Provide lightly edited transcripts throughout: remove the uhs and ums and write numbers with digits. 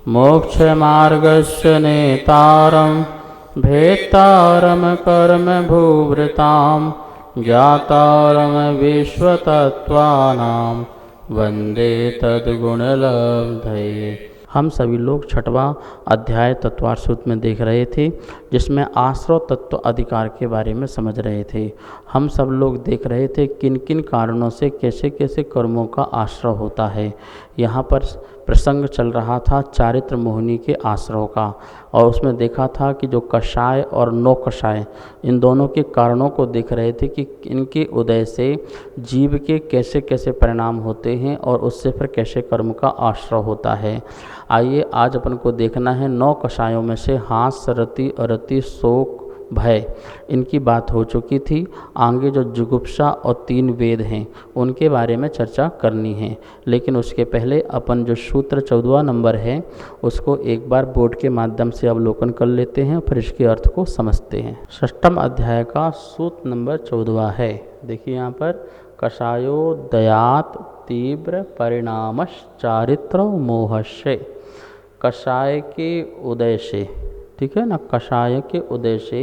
मोक्षमार्गस्य नेतारं भेत्तारं कर्मभूभृतां ज्ञातारं विश्वतत्त्वानां वंदे तद्गुणलब्धये। हम सभी लोग छठवां अध्याय तत्वार्थ सूत्र में देख रहे थे, जिसमें आश्रव तत्व अधिकार के बारे में समझ रहे थे। हम सब लोग देख रहे थे किन किन कारणों से कैसे कैसे कर्मों का आश्रव होता है। यहाँ पर प्रसंग चल रहा था चारित्र मोहिनी के आश्रव का, और उसमें देखा था कि जो कषाय और नौ कषाय, इन दोनों के कारणों को देख रहे थे कि इनके उदय से जीव के कैसे कैसे परिणाम होते हैं और उससे फिर कैसे कर्म का आश्रव होता है। आइए आज अपन को देखना है नौ कषायों में से हास, रति, अरति, शोक, भय, इनकी बात हो चुकी थी। आगे जो जुगुप्सा और 3 वेद हैं उनके बारे में चर्चा करनी है, लेकिन उसके पहले अपन जो सूत्र 14वां नंबर है उसको एक बार बोर्ड के माध्यम से अवलोकन कर लेते हैं, फिर इसके अर्थ को समझते हैं। षष्ठम अध्याय का सूत्र नंबर 14 है। देखिए यहाँ पर कषायोदयात तीव्र परिणामश चारित्र मोहस्य। कषाय के उदय से, ठीक है ना, कषाय के उदय से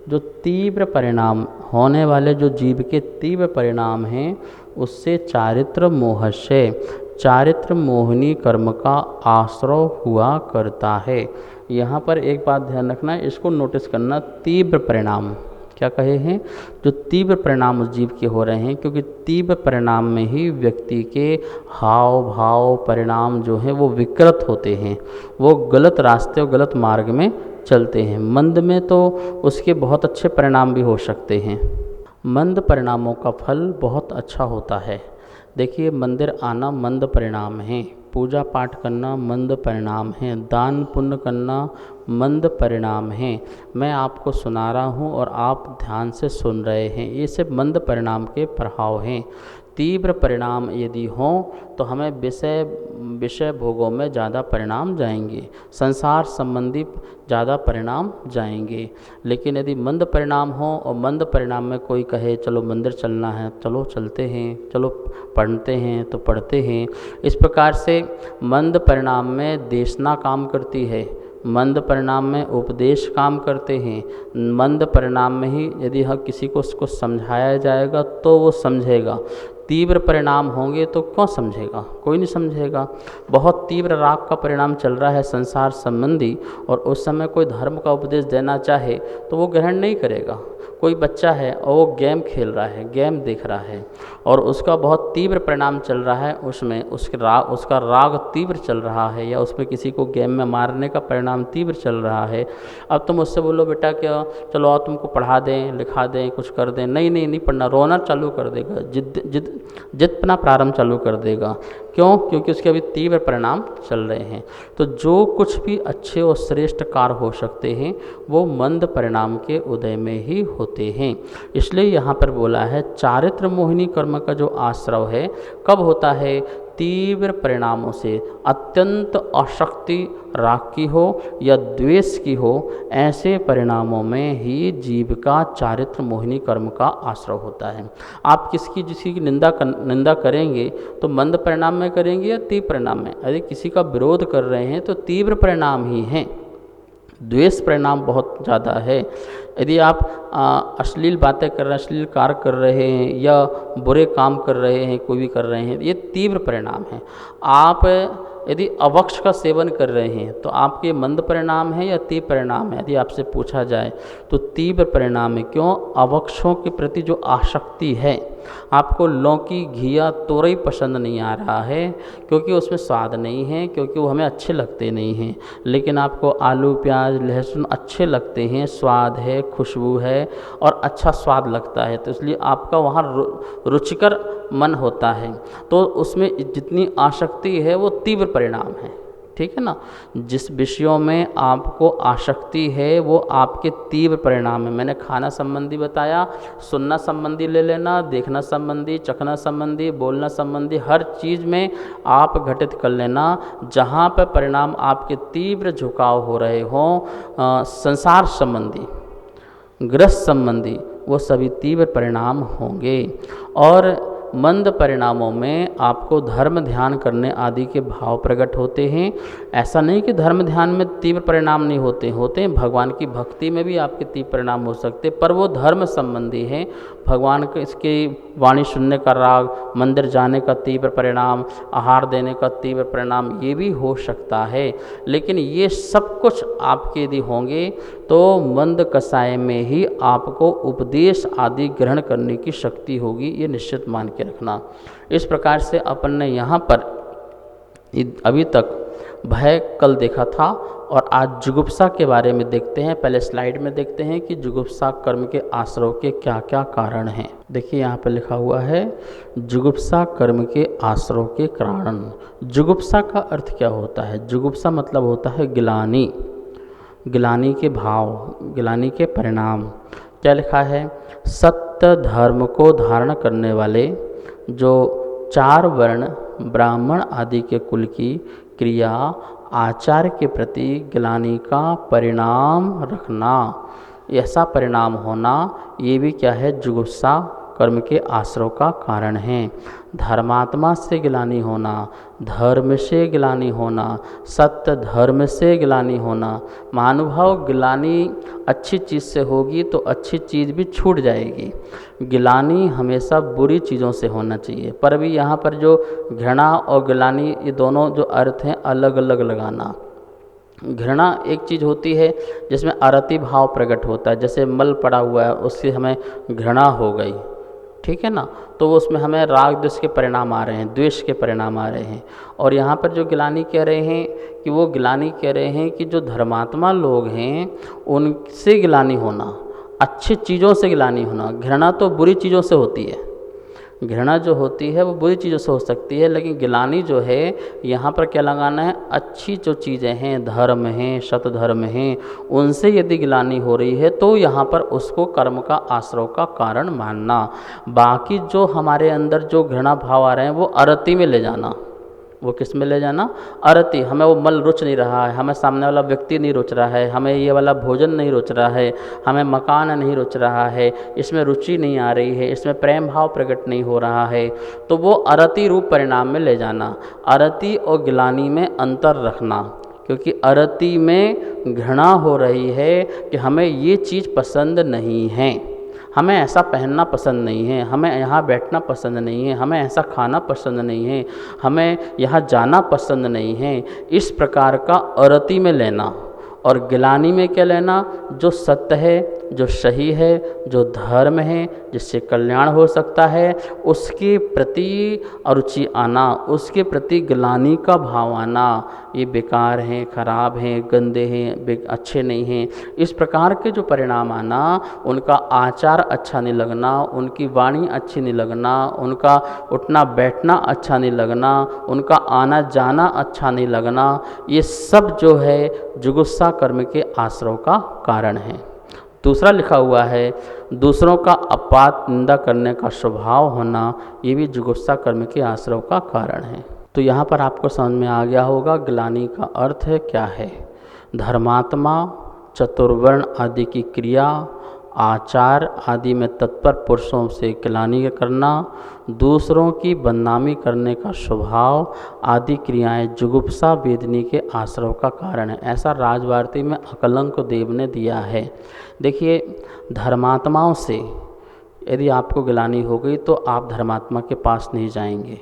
जो तीव्र परिणाम होने वाले, जो जीव के तीव्र परिणाम हैं, उससे चारित्र मोहस्य, चारित्र मोहिनी कर्म का आश्रव हुआ करता है। यहाँ पर एक बात ध्यान रखना है, इसको नोटिस करना, तीव्र परिणाम क्या कहे हैं, जो तीव्र परिणाम उस जीव के हो रहे हैं, क्योंकि तीव्र परिणाम में ही व्यक्ति के हाव भाव परिणाम जो हैं वो विकृत होते हैं, वो गलत रास्ते और गलत मार्ग में चलते हैं। मंद में तो उसके बहुत अच्छे परिणाम भी हो सकते हैं, मंद परिणामों का फल बहुत अच्छा होता है। देखिए, मंदिर आना मंद परिणाम है, पूजा पाठ करना मंद परिणाम है, दान पुण्य करना मंद परिणाम है। मैं आपको सुना रहा हूँ और आप ध्यान से सुन रहे हैं, ये सिर्फ मंद परिणाम के प्रभाव हैं। तीव्र परिणाम यदि हों तो हमें विषय भोगों में ज़्यादा परिणाम जाएंगे, संसार संबंधी ज़्यादा परिणाम जाएंगे। लेकिन यदि मंद परिणाम हो और मंद परिणाम में कोई कहे चलो मंदिर चलना है, चलो चलते हैं, चलो पढ़ते हैं तो पढ़ते हैं, इस प्रकार से मंद परिणाम में देशना काम करती है, मंद परिणाम में उपदेश काम करते हैं, मंद परिणाम में ही यदि हर किसी को उसको समझाया जाएगा तो वो समझेगा। तीव्र परिणाम होंगे तो कौन समझेगा, कोई नहीं समझेगा। बहुत तीव्र राग का परिणाम चल रहा है संसार संबंधी, और उस समय कोई धर्म का उपदेश देना चाहे तो वो ग्रहण नहीं करेगा। कोई बच्चा है और वो गेम खेल रहा है, गेम देख रहा है, और उसका बहुत तीव्र परिणाम चल रहा है, उसमें उसका राग तीव्र चल रहा है, या उसमें किसी को गेम में मारने का परिणाम तीव्र चल रहा है। अब तुम उससे बोलो बेटा क्या चलो आओ तुमको पढ़ा दें, लिखा दें, कुछ कर दें, नहीं नहीं नहीं पढ़ना, रोना चालू कर देगा, जितना प्रारंभ चालू कर देगा। क्यों? क्योंकि उसके अभी तीव्र परिणाम चल रहे हैं। तो जो कुछ भी अच्छे और श्रेष्ठ कार्य हो सकते हैं वो मंद परिणाम के उदय में ही होते हैं। इसलिए यहाँ पर बोला है चारित्र मोहिनी कर्म का जो आश्रव है कब होता है, तीव्र परिणामों से, अत्यंत आसक्ति राग की हो या द्वेष की हो, ऐसे परिणामों में ही जीव का चारित्र मोहिनी कर्म का आश्रव होता है। आप जिसकी की निंदा करेंगे तो मंद परिणाम में करेंगे या तीव्र परिणाम में? यदि किसी का विरोध कर रहे हैं तो तीव्र परिणाम ही हैं, द्वेष परिणाम बहुत ज़्यादा है। यदि आप अश्लील बातें कर रहे हैं, अश्लील कार्य कर रहे हैं या बुरे काम कर रहे हैं, कोई भी कर रहे हैं, ये तीव्र परिणाम है। आप यदि अवक्ष का सेवन कर रहे हैं तो आपके मंद परिणाम है या तीव्र परिणाम है? यदि आपसे पूछा जाए तो तीव्र परिणाम है। क्यों? अवक्षों के प्रति जो आसक्ति है, आपको लौकी, घिया, तोरई पसंद नहीं आ रहा है क्योंकि उसमें स्वाद नहीं है, क्योंकि वो हमें अच्छे लगते नहीं हैं, लेकिन आपको आलू, प्याज, लहसुन अच्छे लगते हैं, स्वाद है, खुशबू है और अच्छा स्वाद लगता है, तो इसलिए आपका वहाँ रुचिकर मन होता है। तो उसमें जितनी आसक्ति है वो तीव्र परिणाम है, ठीक है ना। जिस विषयों में आपको आसक्ति है वो आपके तीव्र परिणाम है। मैंने खाना संबंधी बताया, सुनना संबंधी ले लेना, देखना संबंधी, चखना संबंधी, बोलना संबंधी, हर चीज़ में आप घटित कर लेना जहाँ पर परिणाम आपके तीव्र झुकाव हो रहे हों, संसार संबंधी, गृहस्थ संबंधी, वो सभी तीव्र परिणाम होंगे। और मंद परिणामों में आपको धर्म ध्यान करने आदि के भाव प्रकट होते हैं। ऐसा नहीं कि धर्म ध्यान में तीव्र परिणाम नहीं होते हैं, भगवान की भक्ति में भी आपके तीव्र परिणाम हो सकते, पर वो धर्म संबंधी हैं। भगवान के इसकी वाणी सुनने का राग, मंदिर जाने का तीव्र परिणाम, आहार देने का तीव्र परिणाम, ये भी हो सकता है। लेकिन ये सब कुछ आपके यदि होंगे तो मंद कसाय में ही आपको उपदेश आदि ग्रहण करने की शक्ति होगी, ये निश्चित मान के रखना। इस प्रकार से अपन ने यहाँ पर अभी तक भय कल देखा था और आज जुगुप्सा के बारे में देखते हैं। पहले स्लाइड में देखते हैं कि जुगुप्सा कर्म के आश्रव के क्या क्या कारण हैं। देखिए यहाँ पर लिखा हुआ है जुगुप्सा कर्म के आश्रव के कारण। जुगुप्सा का अर्थ क्या होता है? जुगुप्सा मतलब होता है गिलानी, गिलानी के भाव, गिलानी के परिणाम। क्या लिखा है? सत्य धर्म को धारण करने वाले जो 4 वर्ण ब्राह्मण आदि के कुल की क्रिया आचार के प्रति गिलानी का परिणाम रखना, ऐसा परिणाम होना, ये भी क्या है? जुगुप्सा कर्म के आश्रव का कारण है। धर्मात्मा से गिलानी होना, धर्म से गिलानी होना, सत्य धर्म से गिलानी होना। महानुभाव, गिलानी अच्छी चीज़ से होगी तो अच्छी चीज़ भी छूट जाएगी। गिलानी हमेशा बुरी चीज़ों से होना चाहिए। पर अभी यहाँ पर जो घृणा और गिलानी, ये दोनों जो अर्थ हैं अलग अलग लगाना। घृणा एक चीज़ होती है जिसमें अरति भाव प्रकट होता है, जैसे मल पड़ा हुआ है उससे हमें घृणा हो गई, ठीक है ना, तो उसमें हमें राग द्वेष के परिणाम आ रहे हैं, द्वेष के परिणाम आ रहे हैं। और यहाँ पर जो गिलानी कह रहे हैं कि वो गिलानी कह रहे हैं कि जो धर्मात्मा लोग हैं उनसे गिलानी होना, अच्छी चीज़ों से गिलानी होना। घृणा तो बुरी चीज़ों से होती है, घृणा जो होती है वो बुरी चीज़ों से हो सकती है, लेकिन गिलानी जो है यहाँ पर क्या लगाना है? अच्छी जो चीज़ें हैं, धर्म हैं, सतधर्म हैं, उनसे यदि गिलानी हो रही है तो यहाँ पर उसको कर्म का आश्रव का कारण मानना। बाकी जो हमारे अंदर जो घृणा भाव आ रहे हैं वो अरति में ले जाना। वो किस में ले जाना? अरति। हमें वो मल रुच नहीं रहा है, हमें सामने वाला व्यक्ति नहीं रुच रहा है, हमें ये वाला भोजन नहीं रुच रहा है, हमें मकान नहीं रुच रहा है, इसमें रुचि नहीं आ रही है, इसमें प्रेम भाव प्रकट नहीं हो रहा है, तो वो अरति रूप परिणाम में ले जाना। अरति और गिलानी में अंतर रखना, क्योंकि अरति में घृणा हो रही है कि हमें ये चीज़ पसंद नहीं है, हमें ऐसा पहनना पसंद नहीं है, हमें यहाँ बैठना पसंद नहीं है, हमें ऐसा खाना पसंद नहीं है, हमें यहाँ जाना पसंद नहीं है, इस प्रकार का अरति में लेना। और गिलानी में क्या लेना? जो सत्य है, जो सही है, जो धर्म है, जिससे कल्याण हो सकता है, उसके प्रति अरुचि आना, उसके प्रति गिलानी का भाव आना। ये बेकार हैं, खराब हैं, गंदे हैं, अच्छे नहीं हैं, इस प्रकार के जो परिणाम आना, उनका आचार अच्छा नहीं लगना, उनकी वाणी अच्छी नहीं लगना, उनका उठना बैठना अच्छा नहीं लगना, उनका आना जाना अच्छा नहीं लगना, ये सब जो है जुगुप्सा कर्म के आश्रव का कारण है। दूसरा लिखा हुआ है दूसरों का अपवाद निंदा करने का स्वभाव होना, ये भी जुगुप्सा कर्म के आश्रव का कारण है। तो यहाँ पर आपको समझ में आ गया होगा गिलानी का अर्थ है क्या है। धर्मात्मा, चतुर्वर्ण आदि की क्रिया, आचार आदि में तत्पर पुरुषों से गिलानी करना, दूसरों की बदनामी करने का स्वभाव आदि क्रियाएं जुगुप्सा वेदनी के आश्रव का कारण है। ऐसा राजवार्ती में अकलंक देव ने दिया है। देखिए, धर्मात्माओं से यदि आपको गिलानी हो गई तो आप धर्मात्मा के पास नहीं जाएंगे,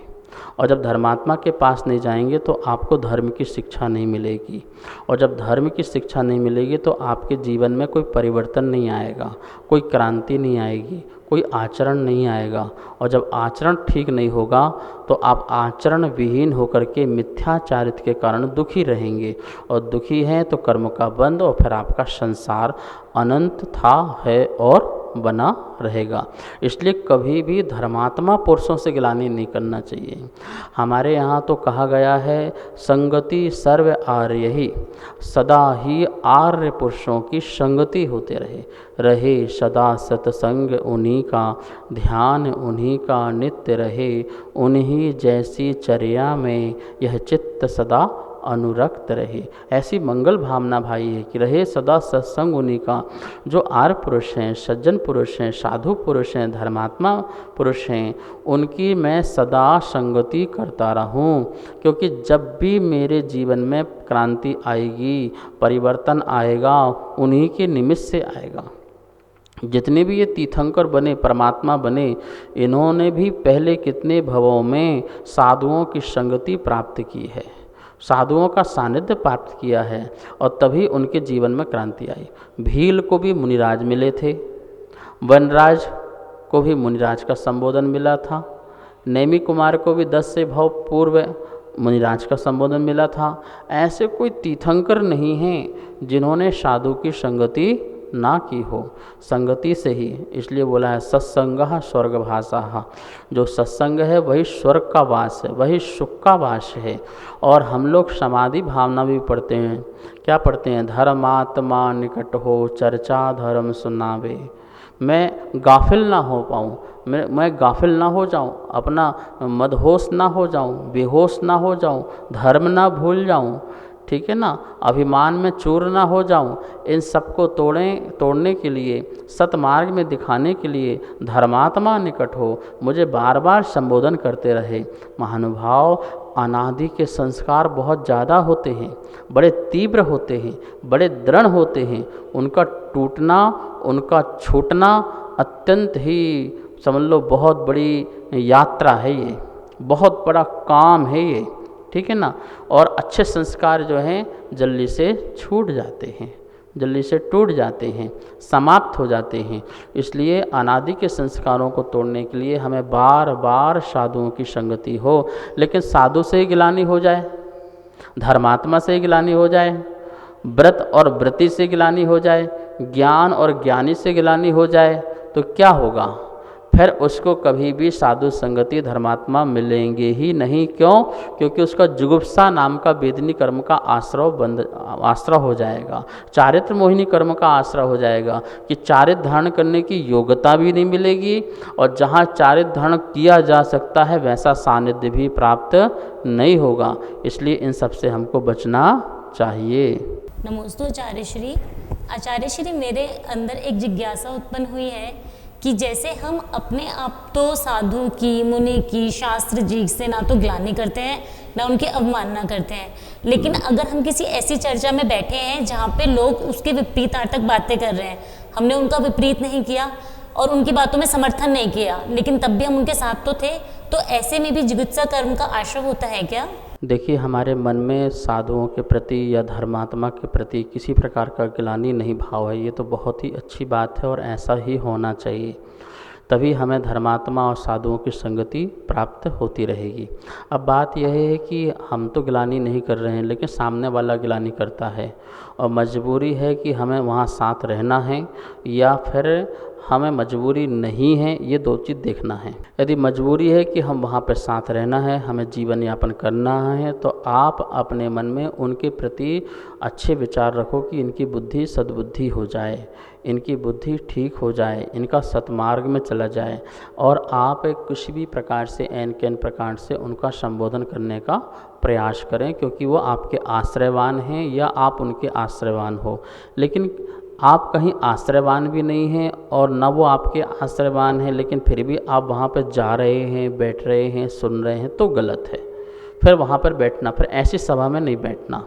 और जब धर्मात्मा के पास नहीं जाएंगे तो आपको धर्म की शिक्षा नहीं मिलेगी, और जब धर्म की शिक्षा नहीं मिलेगी तो आपके जीवन में कोई परिवर्तन नहीं आएगा, कोई क्रांति नहीं आएगी, कोई आचरण नहीं आएगा। और जब आचरण ठीक नहीं होगा तो आप आचरण विहीन होकर के मिथ्याचारित के कारण दुखी रहेंगे, और दुखी हैं तो कर्म का बंध, और फिर आपका संसार अनंत था, है और बना रहेगा। इसलिए कभी भी धर्मात्मा पुरुषों से गिलानी नहीं करना चाहिए। हमारे यहाँ तो कहा गया है संगति सर्व आर्य ही, सदा ही आर्य पुरुषों की संगति होते रहे सदा सत्संग उन्हीं का, ध्यान उन्हीं का नित्य रहे, उन्हीं जैसी चर्या में यह चित्त सदा अनुरक्त रहे। ऐसी मंगल भावना भाई है कि रहे सदा सत्संग उन्हीं का जो आर्य पुरुष हैं, सज्जन पुरुष हैं, साधु पुरुष हैं, धर्मात्मा पुरुष हैं, उनकी मैं सदा संगति करता रहूं। क्योंकि जब भी मेरे जीवन में क्रांति आएगी, परिवर्तन आएगा, उन्हीं के निमित्त से आएगा। जितने भी ये तीर्थंकर बने, परमात्मा बने, इन्होंने भी पहले कितने भवों में साधुओं की संगति प्राप्त की है, साधुओं का सानिध्य प्राप्त किया है, और तभी उनके जीवन में क्रांति आई। भील को भी मुनिराज मिले थे, वनराज को भी मुनिराज का संबोधन मिला था, नेमी कुमार को भी 10 से भव पूर्व मुनिराज का संबोधन मिला था। ऐसे कोई तीर्थंकर नहीं हैं जिन्होंने साधु की संगति ना की हो। संगति से ही, इसलिए बोला है सत्संगः स्वर्गभासः। जो सत्संग है वही स्वर्ग का वास है, वही सुख का वास है। और हम लोग समाधि भावना भी पढ़ते हैं। क्या पढ़ते हैं? धर्मात्मा निकट हो, चर्चा धर्म सुनावे। मैं गाफिल ना हो पाऊँ, मैं गाफिल ना हो जाऊँ, अपना मदहोश ना हो जाऊँ, बेहोश ना हो जाऊँ, धर्म ना भूल जाऊँ, ठीक है ना, अभिमान में चूर ना हो जाऊं। इन सबको तोड़ने के लिए, सतमार्ग में दिखाने के लिए धर्मात्मा निकट हो, मुझे बार बार संबोधन करते रहे। महानुभाव, अनादि के संस्कार बहुत ज़्यादा होते हैं, बड़े तीव्र होते हैं, बड़े दृढ़ होते हैं। उनका टूटना, उनका छूटना अत्यंत ही, समझ लो, बहुत बड़ी यात्रा है ये, बहुत बड़ा काम है ये, ठीक है ना। और अच्छे संस्कार जो हैं जल्दी से छूट जाते हैं, जल्दी से टूट जाते हैं, समाप्त हो जाते हैं। इसलिए अनादि के संस्कारों को तोड़ने के लिए हमें बार बार साधुओं की संगति हो। लेकिन साधु से ही गिलानी हो जाए, धर्मात्मा से ही गिलानी हो जाए, व्रत और व्रति से गिलानी हो जाए, ज्ञान और ज्ञानी से गिलानी हो जाए, तो क्या होगा? फिर उसको कभी भी साधु संगति, धर्मात्मा मिलेंगे ही नहीं। क्यों? क्योंकि उसका जुगुप्सा नाम का वेदनी कर्म का आश्रय हो जाएगा, चारित्र मोहिनी कर्म का आश्रय हो जाएगा, कि चारित्र धारण करने की योग्यता भी नहीं मिलेगी, और जहाँ चारित्र धारण किया जा सकता है वैसा सानिध्य भी प्राप्त नहीं होगा। इसलिए इन सब से हमको बचना चाहिए। नमोस्तु आचार्य श्री। आचार्य श्री, मेरे अंदर एक जिज्ञासा उत्पन्न हुई है कि जैसे हम अपने आप तो साधु की, मुनि की, शास्त्र जी से ना तो ग्लानि करते हैं, ना उनकी अवमानना करते हैं, लेकिन अगर हम किसी ऐसी चर्चा में बैठे हैं जहाँ पे लोग उसके विपरीतार्थक बातें कर रहे हैं, हमने उनका विपरीत नहीं किया और उनकी बातों में समर्थन नहीं किया, लेकिन तब भी हम उनके साथ तो थे, तो ऐसे में भी जुगुप्सा कर्म का आश्रय होता है क्या? देखिए, हमारे मन में साधुओं के प्रति या धर्मात्मा के प्रति किसी प्रकार का ग्लानि नहीं भाव है, ये तो बहुत ही अच्छी बात है और ऐसा ही होना चाहिए। तभी हमें धर्मात्मा और साधुओं की संगति प्राप्त होती रहेगी। अब बात यह है कि हम तो ग्लानि नहीं कर रहे हैं, लेकिन सामने वाला ग्लानि करता है, और मजबूरी है कि हमें वहाँ साथ रहना है या फिर हमें मजबूरी नहीं है, ये दो चीज़ देखना है। यदि मजबूरी है कि हम वहाँ पर साथ रहना है, हमें जीवन यापन करना है, तो आप अपने मन में उनके प्रति अच्छे विचार रखो कि इनकी बुद्धि सद्बुद्धि हो जाए, इनकी बुद्धि ठीक हो जाए, इनका सतमार्ग में चला जाए, और आप किसी भी प्रकार से एन के एन प्रकार से उनका संबोधन करने का प्रयास करें, क्योंकि वो आपके आश्रयवान हैं या आप उनके आश्रयवान हो। लेकिन आप कहीं आश्रयवान भी नहीं हैं और न वो आपके आश्रयवान हैं, लेकिन फिर भी आप वहाँ पर जा रहे हैं, बैठ रहे हैं, सुन रहे हैं, तो गलत है। फिर वहाँ पर बैठना, फिर ऐसी सभा में नहीं बैठना,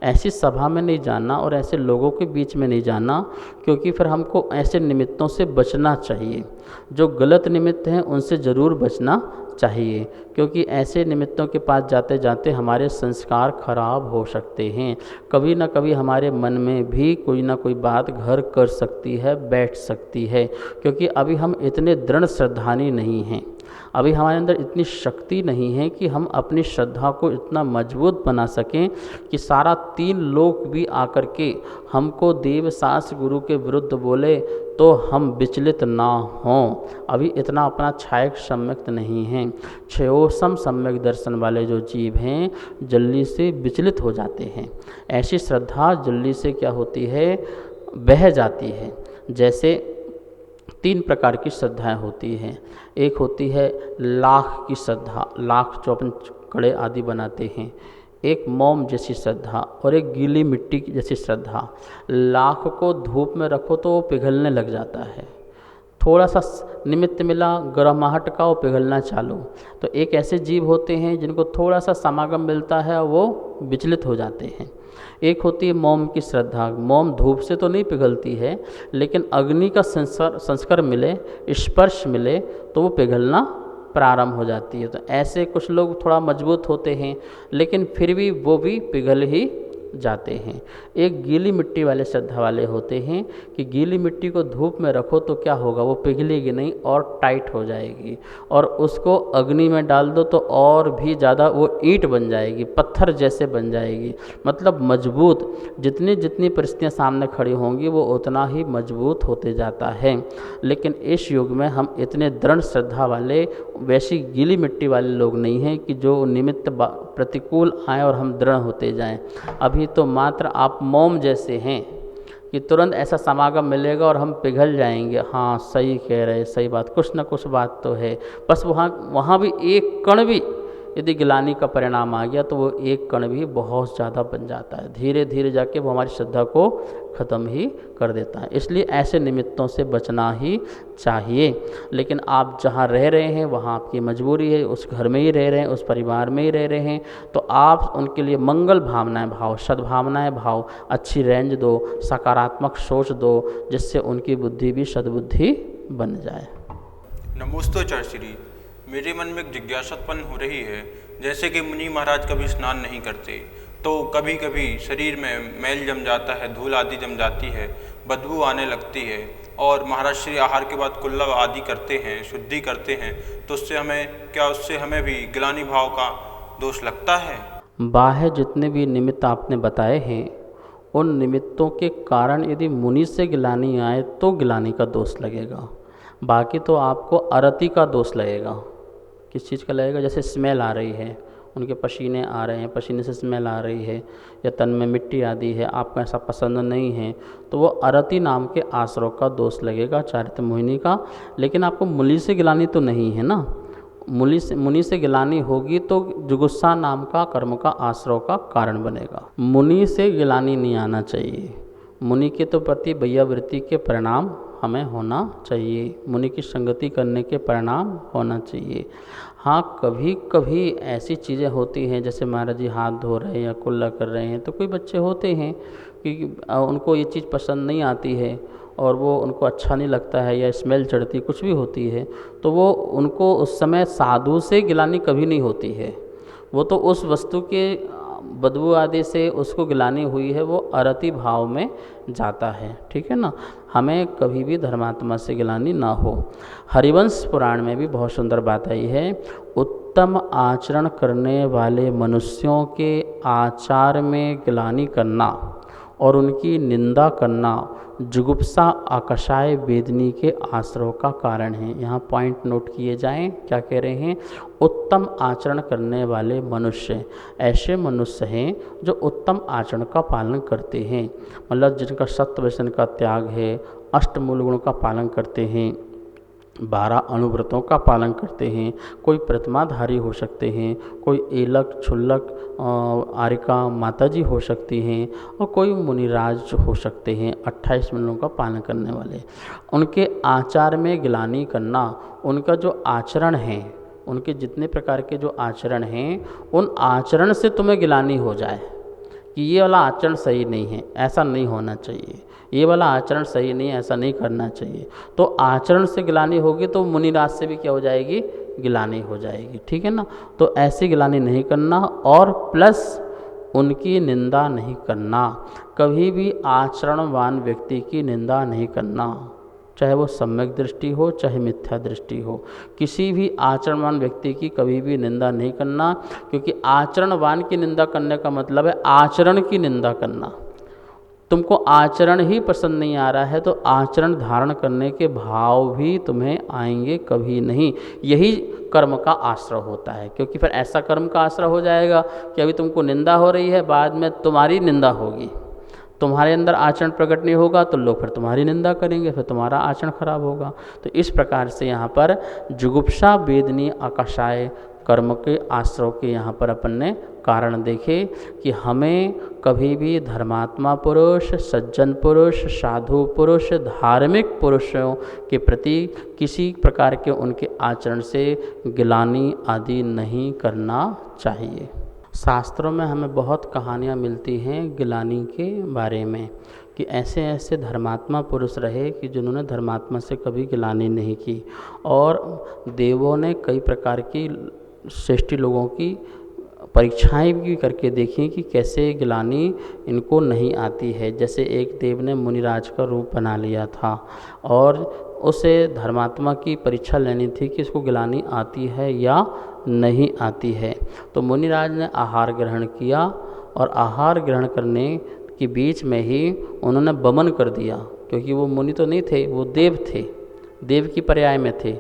ऐसी सभा में नहीं जाना और ऐसे लोगों के बीच में नहीं जाना, क्योंकि फिर हमको ऐसे निमित्तों से बचना चाहिए। जो गलत निमित्त हैं उनसे ज़रूर बचना चाहिए, क्योंकि ऐसे निमित्तों के पास जाते जाते हमारे संस्कार खराब हो सकते हैं। कभी ना कभी हमारे मन में भी कोई ना कोई बात घर कर सकती है, बैठ सकती है, क्योंकि अभी हम इतने दृढ़ श्रद्धानी नहीं हैं, अभी हमारे अंदर इतनी शक्ति नहीं है कि हम अपनी श्रद्धा को इतना मजबूत बना सकें कि सारा 3 लोक भी आकर के हमको देव शास्त्र गुरु के विरुद्ध बोले तो हम विचलित ना हों। अभी इतना अपना छायक सम्यक नहीं हैं। क्षयोसम सम्यक दर्शन वाले जो जीव हैं जल्दी से विचलित हो जाते हैं। ऐसी श्रद्धा जल्दी से क्या होती है, बह जाती है। जैसे 3 प्रकार की श्रद्धाएं होती हैं। एक होती है लाख की श्रद्धा, लाख जो अपन कड़े आदि बनाते हैं, एक मोम जैसी श्रद्धा और एक गीली मिट्टी जैसी श्रद्धा। लाख को धूप में रखो तो वो पिघलने लग जाता है, थोड़ा सा निमित्त मिला गर्माहट का वो पिघलना चालू। तो एक ऐसे जीव होते हैं जिनको थोड़ा सा समागम मिलता है वो विचलित हो जाते हैं। एक होती है मोम की श्रद्धा। मोम धूप से तो नहीं पिघलती है, लेकिन अग्नि का संस्कार मिले, स्पर्श मिले तो वो पिघलना प्रारंभ हो जाती है। तो ऐसे कुछ लोग थोड़ा मजबूत होते हैं, लेकिन फिर भी वो भी पिघल ही जाते हैं। एक गीली मिट्टी वाले श्रद्धा वाले होते हैं कि गीली मिट्टी को धूप में रखो तो क्या होगा, वो पिघलेगी नहीं और टाइट हो जाएगी, और उसको अग्नि में डाल दो तो और भी ज़्यादा वो ईंट बन जाएगी, पत्थर जैसे बन जाएगी। मतलब मजबूत, जितनी जितनी परिस्थितियाँ सामने खड़ी होंगी वो उतना ही मजबूत होते जाता है। लेकिन इस युग में हम इतने दृढ़ श्रद्धा वाले, वैसी गीली मिट्टी वाले लोग नहीं हैं कि जो निमित्त प्रतिकूल आए और हम दृढ़ होते जाएं। अभी तो मात्र आप मोम जैसे हैं कि तुरंत ऐसा समागम मिलेगा और हम पिघल जाएंगे। हाँ, सही कह रहे, सही बात, कुछ ना कुछ बात तो है। बस वहाँ भी एक कण भी यदि गिलानी का परिणाम आ गया तो वो एक कण भी बहुत ज़्यादा बन जाता है, धीरे धीरे जाके वो हमारी श्रद्धा को ख़त्म ही कर देता है। इसलिए ऐसे निमित्तों से बचना ही चाहिए। लेकिन आप जहाँ रह रहे हैं वहाँ आपकी मजबूरी है, उस घर में ही रह रहे हैं, उस परिवार में ही रह रहे हैं, तो आप उनके लिए मंगल भावनाएं भाव, सद्भावनाएं भाव, अच्छी रेंज दो, सकारात्मक सोच दो, जिससे उनकी बुद्धि भी सद्बुद्धि बन जाए। नमोस्तु आचार्य श्री, मेरे मन में एक जिज्ञासा उत्पन्न हो रही है। जैसे कि मुनि महाराज कभी स्नान नहीं करते तो कभी कभी शरीर में मैल जम जाता है, धूल आदि जम जाती है, बदबू आने लगती है, और महाराज श्री आहार के बाद कुल्ला आदि करते हैं, शुद्धि करते हैं, तो उससे हमें भी ग्लानि भाव का दोष लगता है? बाह्य जितने भी निमित्त आपने बताए हैं, उन निमित्तों के कारण यदि मुनि से गिलानी आए तो गिलानी का दोष लगेगा। बाकी तो आपको अरति का दोष लगेगा। किस चीज़ का लगेगा? जैसे स्मेल आ रही है, उनके पसीने आ रहे हैं, पसीने से स्मेल आ रही है, या तन में मिट्टी आदि है, आपको ऐसा पसंद नहीं है, तो वो अरति नाम के आश्रव का दोष लगेगा, चारित्र मोहिनी का। लेकिन आपको मुनि से गिलानी तो नहीं है ना। मुनि से गिलानी होगी तो जुगुस्सा नाम का कर्म का आश्रव का कारण बनेगा। मुनि से गिलानी नहीं आना चाहिए। मुनि के तो प्रति भैयावृत्ति के परिणाम हमें होना चाहिए, मुनि की संगति करने के परिणाम होना चाहिए। हाँ, कभी कभी ऐसी चीज़ें होती हैं, जैसे महाराज जी हाथ धो रहे हैं या कुल्ला कर रहे हैं, तो कोई बच्चे होते हैं कि उनको ये चीज़ पसंद नहीं आती है और वो उनको अच्छा नहीं लगता है, या स्मेल चढ़ती, कुछ भी होती है, तो वो उनको उस समय साधु से गिलानी कभी नहीं होती है। वो तो उस वस्तु के बदबू आदि से उसको गिलानी हुई है, वो अरति भाव में जाता है। ठीक है ना। हमें कभी भी धर्मात्मा से गिलानी ना हो। हरिवंश पुराण में भी बहुत सुंदर बात आई है, उत्तम आचरण करने वाले मनुष्यों के आचार में गिलानी करना और उनकी निंदा करना जुगुप्सा आकषाय वेदनी के आश्रव का कारण है। यहाँ पॉइंट नोट किए जाएं, क्या कह रहे हैं? उत्तम आचरण करने वाले मनुष्य ऐसे मनुष्य हैं जो उत्तम आचरण का पालन करते हैं, मतलब जिनका सत्य व्यसन का त्याग है, अष्टमूल गुणों का पालन करते हैं, 12 अणुव्रतों का पालन करते हैं। कोई प्रतिमाधारी हो सकते हैं, कोई एलक छुल्लक आरिका माताजी हो सकती हैं, और कोई मुनिराज हो सकते हैं, 28 मंडलों का पालन करने वाले। उनके आचार में गिलानी करना, उनका जो आचरण है, उनके जितने प्रकार के जो आचरण हैं, उन आचरण से तुम्हें गिलानी हो जाए कि ये वाला आचरण सही नहीं है, ऐसा नहीं होना चाहिए, ये वाला आचरण सही नहीं है, ऐसा नहीं करना चाहिए, तो आचरण से गिलानी होगी तो मुनिराज से भी क्या हो जाएगी? गिलानी हो जाएगी। ठीक है ना। तो ऐसी गिलानी नहीं करना, और प्लस उनकी निंदा नहीं करना। कभी भी आचरणवान व्यक्ति की निंदा नहीं करना, चाहे वो सम्यक दृष्टि हो चाहे मिथ्या दृष्टि हो। किसी भी आचरणवान व्यक्ति की कभी भी निंदा नहीं करना, क्योंकि आचरणवान की निंदा करने का मतलब है आचरण की निंदा करना। तुमको आचरण ही पसंद नहीं आ रहा है तो आचरण धारण करने के भाव भी तुम्हें आएंगे कभी नहीं। यही कर्म का आश्रय होता है, क्योंकि फिर ऐसा कर्म का आश्रय हो जाएगा कि अभी तुमको निंदा हो रही है, बाद में तुम्हारी निंदा होगी, तुम्हारे अंदर आचरण प्रकट नहीं होगा तो लोग फिर तुम्हारी निंदा करेंगे, फिर तुम्हारा आचरण खराब होगा। तो इस प्रकार से यहाँ पर जुगुप्सा वेदनी आकाशाय कर्म के आश्रव के यहाँ पर अपन ने कारण देखे कि हमें कभी भी धर्मात्मा पुरुष, सज्जन पुरुष, साधु पुरुष, धार्मिक पुरुषों के प्रति किसी प्रकार के उनके आचरण से गिलानी आदि नहीं करना चाहिए। शास्त्रों में हमें बहुत कहानियाँ मिलती हैं गिलानी के बारे में कि ऐसे ऐसे धर्मात्मा पुरुष रहे कि जिन्होंने धर्मात्मा से कभी गिलानी नहीं की, और देवों ने कई प्रकार की श्रेष्ठी लोगों की परीक्षाएं भी करके देखी कि कैसे गिलानी इनको नहीं आती है। जैसे एक देव ने मुनिराज का रूप बना लिया था और उसे धर्मात्मा की परीक्षा लेनी थी कि इसको गिलानी आती है या नहीं आती है। तो मुनिराज ने आहार ग्रहण किया और आहार ग्रहण करने के बीच में ही उन्होंने बमन कर दिया, क्योंकि वो मुनि तो नहीं थे, वो देव थे, देव की पर्याय में थे।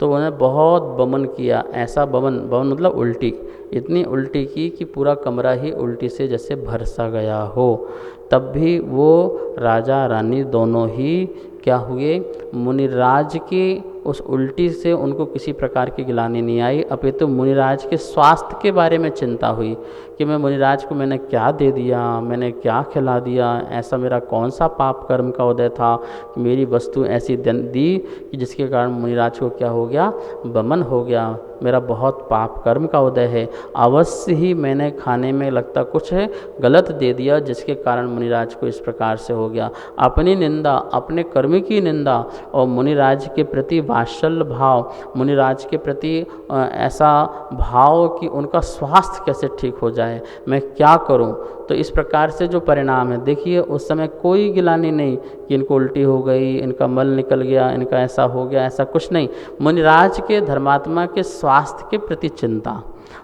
तो उन्होंने बहुत बमन किया, ऐसा बमन मतलब उल्टी, इतनी उल्टी की कि पूरा कमरा ही उल्टी से जैसे भर सा गया हो। तब भी वो राजा रानी दोनों ही क्या हुए, मुनिराज की उस उल्टी से उनको किसी प्रकार की गिलानी नहीं आई, अपितु मुनिराज के स्वास्थ्य के बारे में चिंता हुई कि मैं मुनिराज को मैंने क्या दे दिया, मैंने क्या खिला दिया, ऐसा मेरा कौन सा पाप कर्म का उदय था कि मेरी वस्तु ऐसी दी कि जिसके कारण मुनिराज को क्या हो गया, बमन हो गया, मेरा बहुत पाप कर्म का उदय है, अवश्य ही मैंने खाने में लगता कुछ है गलत दे दिया जिसके कारण मुनिराज को इस प्रकार से हो गया। अपनी निंदा, अपने कर्म की निंदा और मुनिराज के प्रति वात्सल्य भाव, मुनिराज के प्रति ऐसा भाव कि उनका स्वास्थ्य कैसे ठीक हो जाए, मैं क्या करूं। तो इस प्रकार से जो परिणाम है, देखिए उस समय कोई गिलानी नहीं कि इनको उल्टी हो गई, इनका मल निकल गया, इनका ऐसा हो गया, ऐसा कुछ नहीं। मुनिराज के धर्मात्मा के स्वास्थ्य के प्रति चिंता,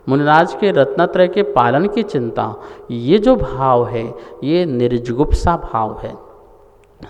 मुनिराज के रत्नत्रय के पालन की चिंता, ये जो भाव है ये निर्जुगुप्सा भाव है।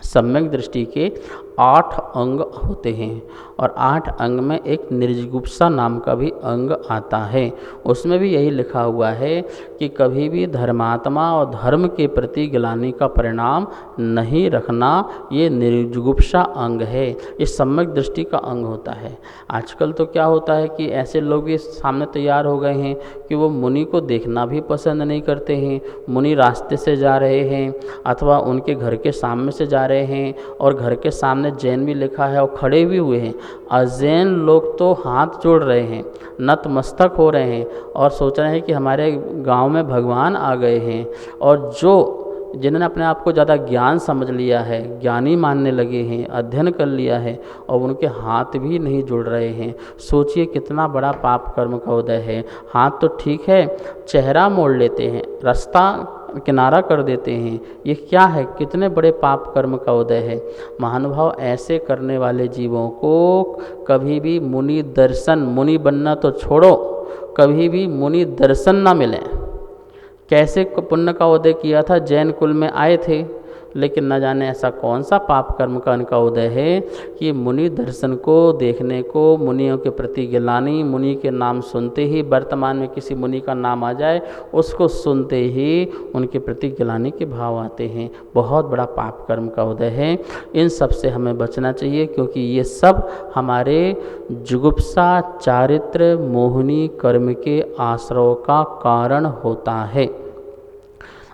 सम्यक दृष्टि के 8 अंग होते हैं और 8 अंग में एक निर्जुगुप्सा नाम का भी अंग आता है। उसमें भी यही लिखा हुआ है कि कभी भी धर्मात्मा और धर्म के प्रति गिलानी का परिणाम नहीं रखना, ये निर्जुगुप्सा अंग है, ये सम्यक दृष्टि का अंग होता है। आजकल तो क्या होता है कि ऐसे लोग भी सामने तैयार हो गए हैं कि वो मुनि को देखना भी पसंद नहीं करते हैं। मुनि रास्ते से जा रहे हैं अथवा उनके घर के सामने से जा रहे हैं और घर के सामने जैन भी लिखा है और खड़े भी हुए हैं, अजैन लोग तो हाथ जोड़ रहे हैं, नतमस्तक हो रहे हैं और सोच रहे हैं कि हमारे गांव में भगवान आ गए हैं। और जो जिन्होंने अपने आप को ज़्यादा ज्ञान समझ लिया है, ज्ञानी मानने लगे हैं, अध्ययन कर लिया है और उनके हाथ भी नहीं जुड़ रहे हैं। सोचिए कितना बड़ा पाप कर्म का उदय है। हाथ तो ठीक है, चेहरा मोड़ लेते हैं, रास्ता किनारा कर देते हैं, ये क्या है, कितने बड़े पाप कर्म का उदय है। महानुभाव, ऐसे करने वाले जीवों को कभी भी मुनि दर्शन, मुनि बनना तो छोड़ो, कभी भी मुनि दर्शन ना मिले। कैसे पुण्य का उदय किया था, जैन कुल में आए थे, लेकिन न जाने ऐसा कौन सा पाप कर्म का इनका उदय है कि मुनि दर्शन को देखने को, मुनियों के प्रति गिलानी, मुनि के नाम सुनते ही, वर्तमान में किसी मुनि का नाम आ जाए उसको सुनते ही उनके प्रति गिलानी के भाव आते हैं। बहुत बड़ा पाप कर्म का उदय है। इन सब से हमें बचना चाहिए, क्योंकि ये सब हमारे जुगुप्सा, चारित्र, मोहिनी कर्म के आश्रव का कारण होता है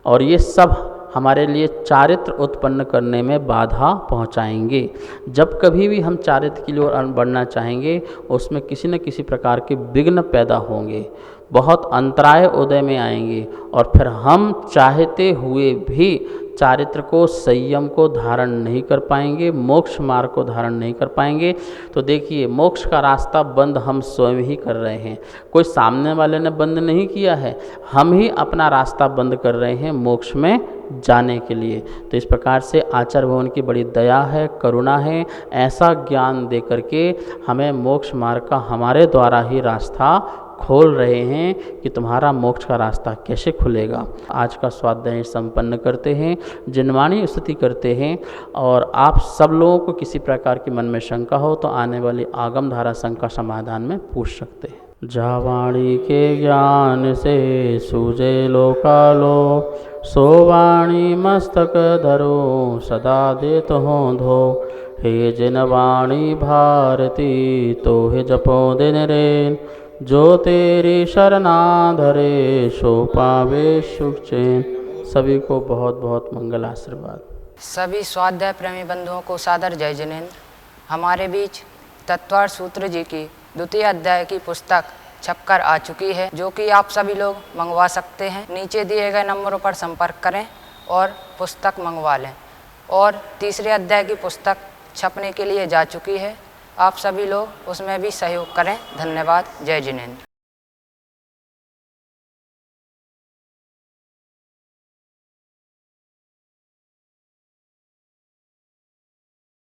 और ये सब हमारे लिए चारित्र उत्पन्न करने में बाधा पहुंचाएंगे। जब कभी भी हम चारित्र की ओर बढ़ना चाहेंगे उसमें किसी न किसी प्रकार के विघ्न पैदा होंगे, बहुत अंतराय उदय में आएंगे और फिर हम चाहते हुए भी चारित्र को, संयम को धारण नहीं कर पाएंगे, मोक्ष मार्ग को धारण नहीं कर पाएंगे। तो देखिए, मोक्ष का रास्ता बंद हम स्वयं ही कर रहे हैं, कोई सामने वाले ने बंद नहीं किया है, हम ही अपना रास्ता बंद कर रहे हैं मोक्ष में जाने के लिए। तो इस प्रकार से आचार्य भगवान की बड़ी दया है, करुणा है, ऐसा ज्ञान दे करके हमें मोक्ष मार्ग का हमारे द्वारा ही रास्ता खोल रहे हैं कि तुम्हारा मोक्ष का रास्ता कैसे खुलेगा। आज का स्वाध्याय संपन्न करते हैं, जिनवाणी स्तुति करते हैं और आप सब लोगों को किसी प्रकार की मन में शंका हो तो आने वाली आगम धारा शंका समाधान में पूछ सकते हैं। जा वाणी के ज्ञान से सूझे लोकालो, सो वाणी मस्तक धरो सदा देत हो धो। हे जिन वाणी भारती तो हे जपो दिन रेन, जो तेरी शरणा धरे सो पावे सुख चैन। सभी को बहुत बहुत मंगल आशीर्वाद। सभी स्वाध्याय प्रेमी बंधुओं को सादर जय जिनेन्द्र। हमारे बीच तत्वार्थ सूत्र जी की द्वितीय अध्याय की पुस्तक छपकर आ चुकी है, जो कि आप सभी लोग मंगवा सकते हैं। नीचे दिए गए नंबरों पर संपर्क करें और पुस्तक मंगवा लें। और तीसरे अध्याय की पुस्तक छपने के लिए जा चुकी है, आप सभी लोग उसमें भी सहयोग करें। धन्यवाद। जय जिनेन्द्र।